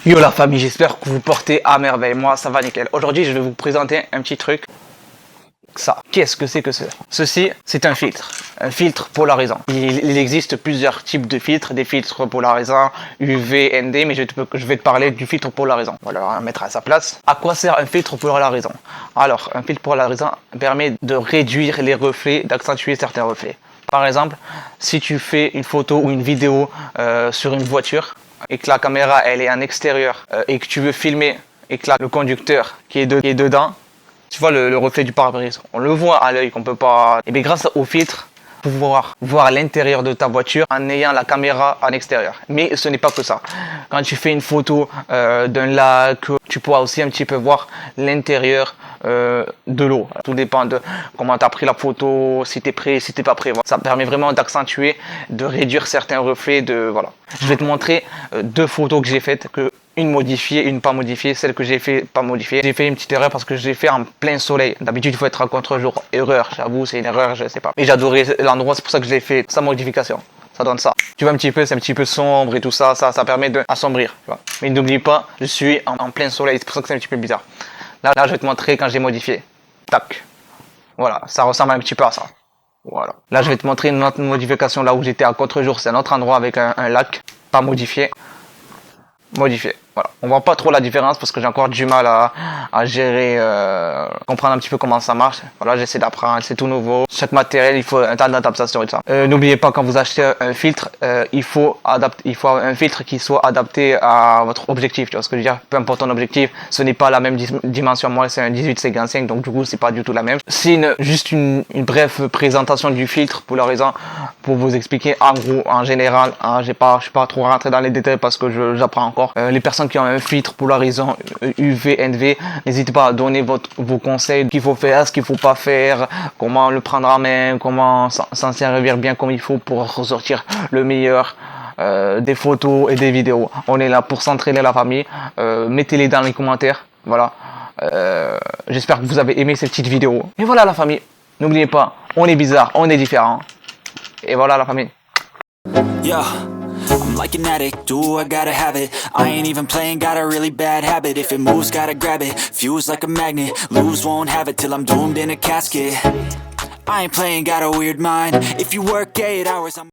Yo la famille, j'espère que vous portez à merveille. Moi, ça va nickel. Aujourd'hui, je vais vous présenter un petit truc. Ça, qu'est-ce que c'est que ça? Ceci, c'est un filtre polarisant. Il existe plusieurs types de filtres, des filtres polarisants, UV, ND, mais je vais te parler du filtre polarisant. Voilà, on va mettre à sa place. À quoi sert un filtre polarisant? Alors, un filtre polarisant permet de réduire les reflets, d'accentuer certains reflets. Par exemple, si tu fais une photo ou une vidéo sur une voiture, et que la caméra elle est en extérieur et que tu veux filmer et que là, le conducteur qui est dedans, tu vois le reflet du pare-brise, on le voit à l'œil qu'on peut pas. Et bien grâce au filtre, pouvoir voir l'intérieur de ta voiture en ayant la caméra en extérieur. Mais ce n'est pas que ça. Quand tu fais une photo d'un lac, tu pourras aussi un petit peu voir l'intérieur de l'eau. Tout dépend de comment tu as pris la photo, si tu es prêt, si tu n'es pas prêt. Ça permet vraiment d'accentuer, de réduire certains reflets. Voilà. Je vais te montrer deux photos que j'ai faites, une modifiée, une pas modifiée. Celle que j'ai fait pas modifiée, j'ai fait une petite erreur parce que je l'ai fait en plein soleil. D'habitude il faut être à contre-jour. Erreur, j'avoue, c'est une erreur, je sais pas. Mais j'adorais l'endroit, c'est pour ça que je l'ai fait sans modification. Ça donne ça. Tu vois un petit peu, c'est un petit peu sombre et tout ça, ça permet d'assombrir. Mais n'oublie pas, je suis en plein soleil, c'est pour ça que c'est un petit peu bizarre. Là, je vais te montrer quand j'ai modifié. Tac. Voilà, ça ressemble un petit peu à ça. Voilà. Là, je vais te montrer une autre modification là où j'étais à contre-jour. C'est un autre endroit avec un lac, pas modifié. Modifié. Voilà. On voit pas trop la différence parce que j'ai encore du mal à gérer, comprendre un petit peu comment ça marche. Voilà, j'essaie d'apprendre, c'est tout nouveau. Chaque matériel, il faut un temps d'adaptation et tout ça. N'oubliez pas quand vous achetez un filtre, il faut un filtre qui soit adapté à votre objectif. Tu vois ce que je veux dire? Peu importe ton objectif, ce n'est pas la même dimension. Moi, c'est un 18-55, donc du coup, c'est pas du tout la même. C'est juste une brève présentation du filtre polarisant pour vous expliquer en gros, en général. Je suis pas trop rentré dans les détails parce que j'apprends encore. Les personnes qui ont un filtre polarisant UV, NV, n'hésitez pas à donner vos conseils, ce qu'il faut faire, ce qu'il faut pas faire, comment le prendre en main, comment s'en servir bien comme il faut pour ressortir le meilleur des photos et des vidéos. On est là pour s'entraîner la famille. Mettez-les dans les commentaires. Voilà. J'espère que vous avez aimé cette petite vidéo. Et voilà la famille. N'oubliez pas, on est bizarre, on est différent. Et voilà la famille. Yeah, I'm like an addict, do I gotta have it. I ain't even playing, got a really bad habit. If it moves, gotta grab it, fuse like a magnet. Lose, won't have it till I'm doomed in a casket. I ain't playing, got a weird mind. If you work 8 hours, I'm